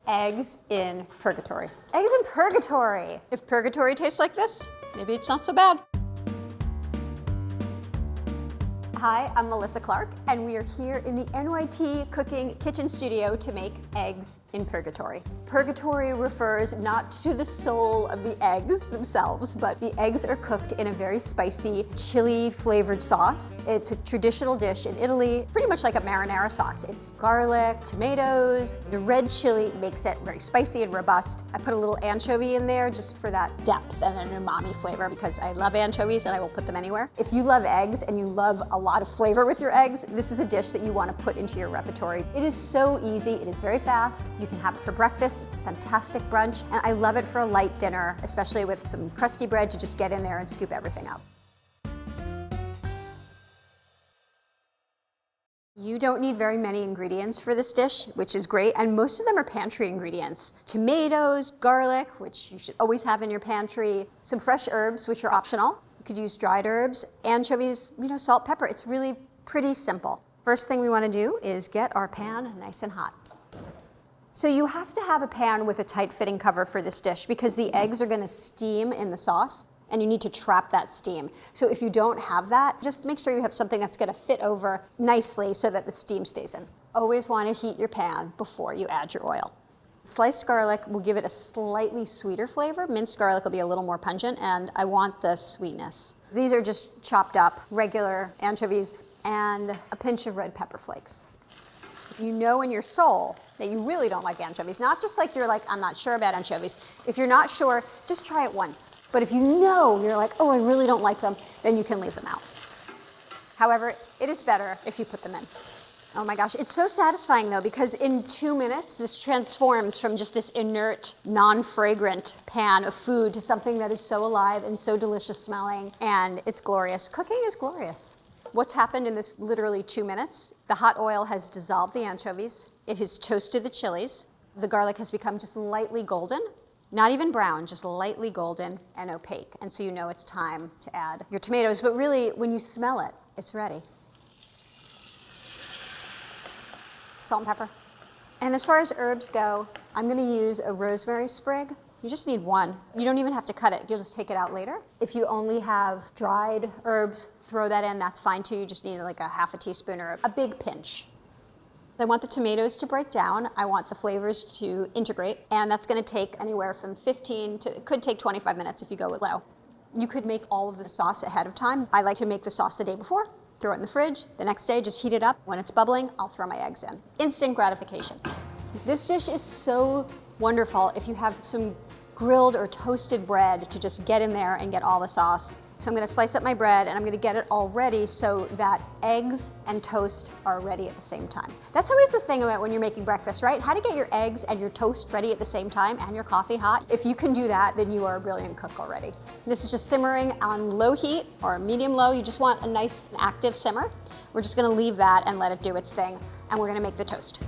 eggs in purgatory. Eggs in purgatory. If purgatory tastes like this, maybe it's not so bad. Hi, I'm Melissa Clark, and we are here in the NYT Cooking kitchen studio to make eggs in purgatory. Purgatory refers not to the soul of the eggs themselves, but the eggs are cooked in a very spicy, chili flavored sauce. It's a traditional dish in Italy, pretty much like a marinara sauce. It's garlic, tomatoes, the red chili makes it very spicy and robust. I put a little anchovy in there just for that depth and an umami flavor because I love anchovies and I will put them anywhere. If you love eggs and you love a lot of flavor with your eggs, this is a dish that you want to put into your repertory. It is so easy, it is very fast. You can have it for breakfast, it's a fantastic brunch, and I love it for a light dinner, especially with some crusty bread to just get in there and scoop everything up. You don't need very many ingredients for this dish, which is great, and most of them are pantry ingredients. Tomatoes, garlic, which you should always have in your pantry, some fresh herbs, which are optional. You could use dried herbs, anchovies, salt, pepper. It's really pretty simple. First thing we want to do is get our pan nice and hot. So you have to have a pan with a tight fitting cover for this dish because the eggs are going to steam in the sauce and you need to trap that steam. So if you don't have that, just make sure you have something that's going to fit over nicely so that the steam stays in. Always want to heat your pan before you add your oil. Sliced garlic will give it a slightly sweeter flavor. Minced garlic will be a little more pungent, and I want the sweetness. These are just chopped up regular anchovies and a pinch of red pepper flakes. If you know in your soul that you really don't like anchovies, not just like you're like, I'm not sure about anchovies. If you're not sure, just try it once. But if you know you're like, oh, I really don't like them, then you can leave them out. However, it is better if you put them in. Oh my gosh, it's so satisfying though, because in 2 minutes, this transforms from just this inert, non-fragrant pan of food to something that is so alive and so delicious smelling, and it's glorious. Cooking is glorious. What's happened in this literally 2 minutes? The hot oil has dissolved the anchovies. It has toasted the chilies. The garlic has become just lightly golden, not even brown, just lightly golden and opaque. And so you know it's time to add your tomatoes, but really when you smell it, it's ready. Salt and pepper. And as far as herbs go, I'm gonna use a rosemary sprig. You just need one. You don't even have to cut it. You'll just take it out later. If you only have dried herbs, throw that in, that's fine too. You just need like a half a teaspoon or a big pinch. I want the tomatoes to break down. I want the flavors to integrate, and that's gonna take anywhere from 15 to, it could take 25 minutes if you go low. You could make all of the sauce ahead of time. I like to make the sauce the day before, throw it in the fridge. The next day, just heat it up. When it's bubbling, I'll throw my eggs in. Instant gratification. This dish is so wonderful if you have some grilled or toasted bread to just get in there and get all the sauce. So I'm gonna slice up my bread and I'm gonna get it all ready so that eggs and toast are ready at the same time. That's always the thing about when you're making breakfast, right? How to get your eggs and your toast ready at the same time and your coffee hot. If you can do that, then you are a brilliant cook already. This is just simmering on low heat or medium low. You just want a nice active simmer. We're just gonna leave that and let it do its thing, and we're gonna make the toast.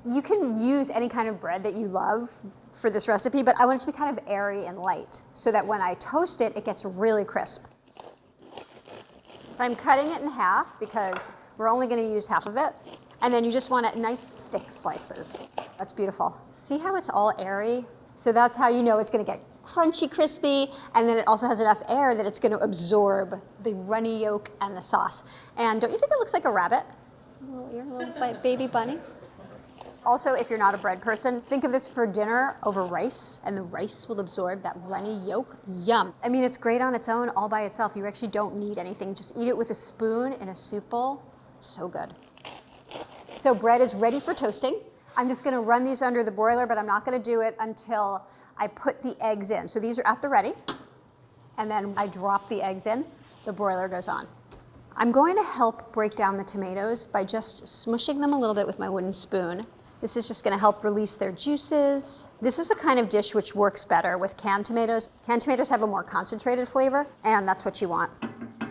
You can use any kind of bread that you love for this recipe, but I want it to be kind of airy and light so that when I toast it, it gets really crisp. I'm cutting it in half because we're only gonna use half of it. And then you just want it nice thick slices. That's beautiful. See how it's all airy? So that's how you know it's gonna get crunchy, crispy, and then it also has enough air that it's gonna absorb the runny yolk and the sauce. And don't you think it looks like a rabbit? A little ear, a little baby bunny. Also, if you're not a bread person, think of this for dinner over rice, and the rice will absorb that runny yolk. Yum. I mean, it's great on its own, all by itself. You actually don't need anything. Just eat it with a spoon in a soup bowl. It's so good. So bread is ready for toasting. I'm just gonna run these under the broiler, but I'm not gonna do it until I put the eggs in. So these are at the ready, and then I drop the eggs in, the broiler goes on. I'm going to help break down the tomatoes by just smushing them a little bit with my wooden spoon. This is just gonna help release their juices. This is a kind of dish which works better with canned tomatoes. Canned tomatoes have a more concentrated flavor, and that's what you want.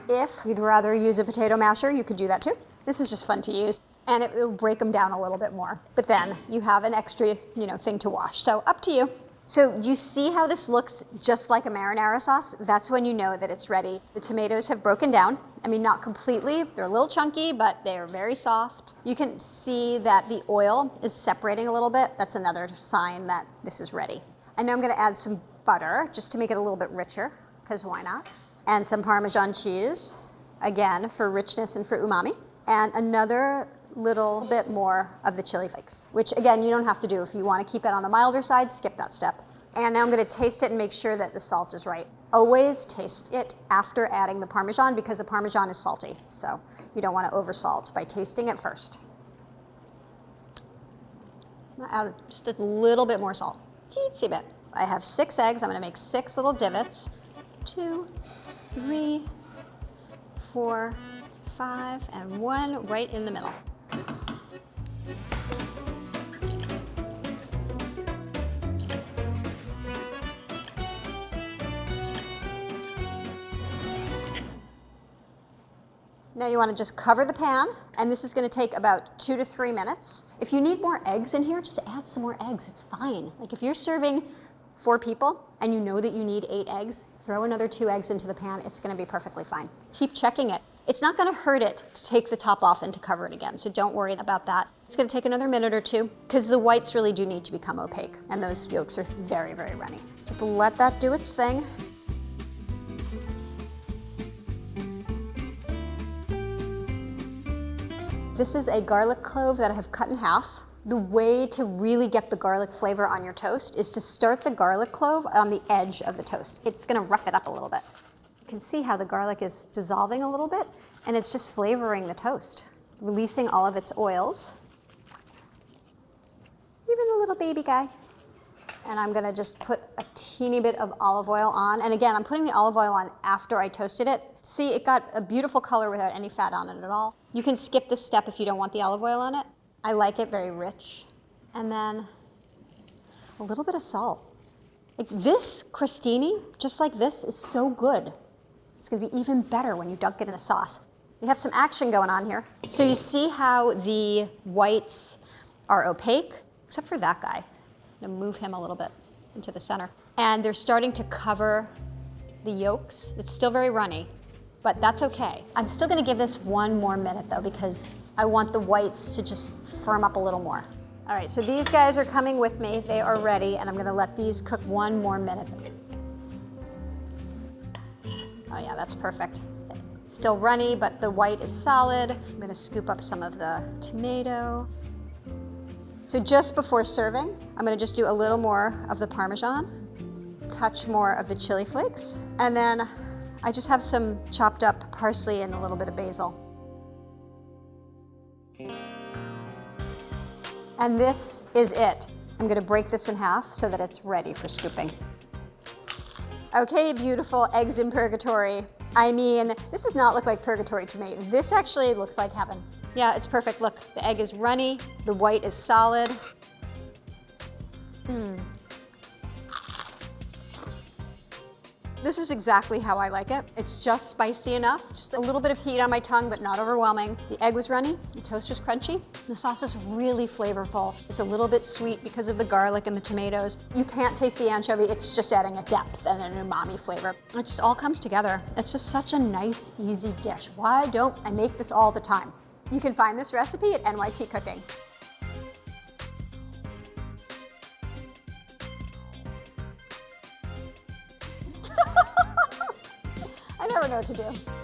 If you'd rather use a potato masher, you could do that too. This is just fun to use, and it will break them down a little bit more. But then you have an extra, thing to wash. So up to you. So do you see how this looks just like a marinara sauce? That's when you know that it's ready. The tomatoes have broken down, I mean, not completely. They're a little chunky, but they're very soft. You can see that the oil is separating a little bit. That's another sign that this is ready. And now I'm gonna add some butter just to make it a little bit richer, because why not? And some Parmesan cheese, again, for richness and for umami. And another little bit more of the chili flakes, which again, you don't have to do. If you want to keep it on the milder side, skip that step. And now I'm going to taste it and make sure that the salt is right. Always taste it after adding the Parmesan because the Parmesan is salty. So you don't want to oversalt by tasting it first. I'm going to add just a little bit more salt, teensy bit. I have 6 eggs. I'm going to make 6 little divots. 2, 3, 4, 5, and 1 right in the middle. Now you want to just cover the pan, and this is going to take about 2 to 3 minutes. If you need more eggs in here, just add some more eggs. It's fine. Like if you're serving 4 people and you know that you need 8 eggs, throw another 2 eggs into the pan. It's going to be perfectly fine. Keep checking it. It's not going to hurt it to take the top off and to cover it again, so don't worry about that. It's going to take another minute or 2 because the whites really do need to become opaque, and those yolks are very, very runny. Just let that do its thing. This is a garlic clove that I have cut in half. The way to really get the garlic flavor on your toast is to start the garlic clove on the edge of the toast. It's going to rough it up a little bit. You can see how the garlic is dissolving a little bit, and it's just flavoring the toast, releasing all of its oils. Even the little baby guy. And I'm gonna just put a teeny bit of olive oil on. And again, I'm putting the olive oil on after I toasted it. See, it got a beautiful color without any fat on it at all. You can skip this step if you don't want the olive oil on it. I like it very rich. And then a little bit of salt. Like this crostini, just like this, is so good. It's gonna be even better when you dunk it in a sauce. We have some action going on here. So you see how the whites are opaque, except for that guy. I'm gonna move him a little bit into the center. And they're starting to cover the yolks. It's still very runny, but that's okay. I'm still gonna give this 1 more minute though, because I want the whites to just firm up a little more. All right, so these guys are coming with me. They are ready, and I'm gonna let these cook 1 more minute. Oh yeah, that's perfect. It's still runny, but the white is solid. I'm gonna scoop up some of the tomato. So just before serving, I'm gonna just do a little more of the Parmesan, touch more of the chili flakes, and then I just have some chopped up parsley and a little bit of basil. And this is it. I'm gonna break this in half so that it's ready for scooping. Okay, beautiful eggs in purgatory. I mean, this does not look like purgatory to me. This actually looks like heaven. Yeah, it's perfect. Look, the egg is runny, the white is solid. This is exactly how I like it. It's just spicy enough, just a little bit of heat on my tongue, but not overwhelming. The egg was runny, the toast was crunchy. The sauce is really flavorful. It's a little bit sweet because of the garlic and the tomatoes. You can't taste the anchovy, it's just adding a depth and an umami flavor. It just all comes together. It's just such a nice, easy dish. Why don't I make this all the time? You can find this recipe at NYT Cooking. I never know what to do.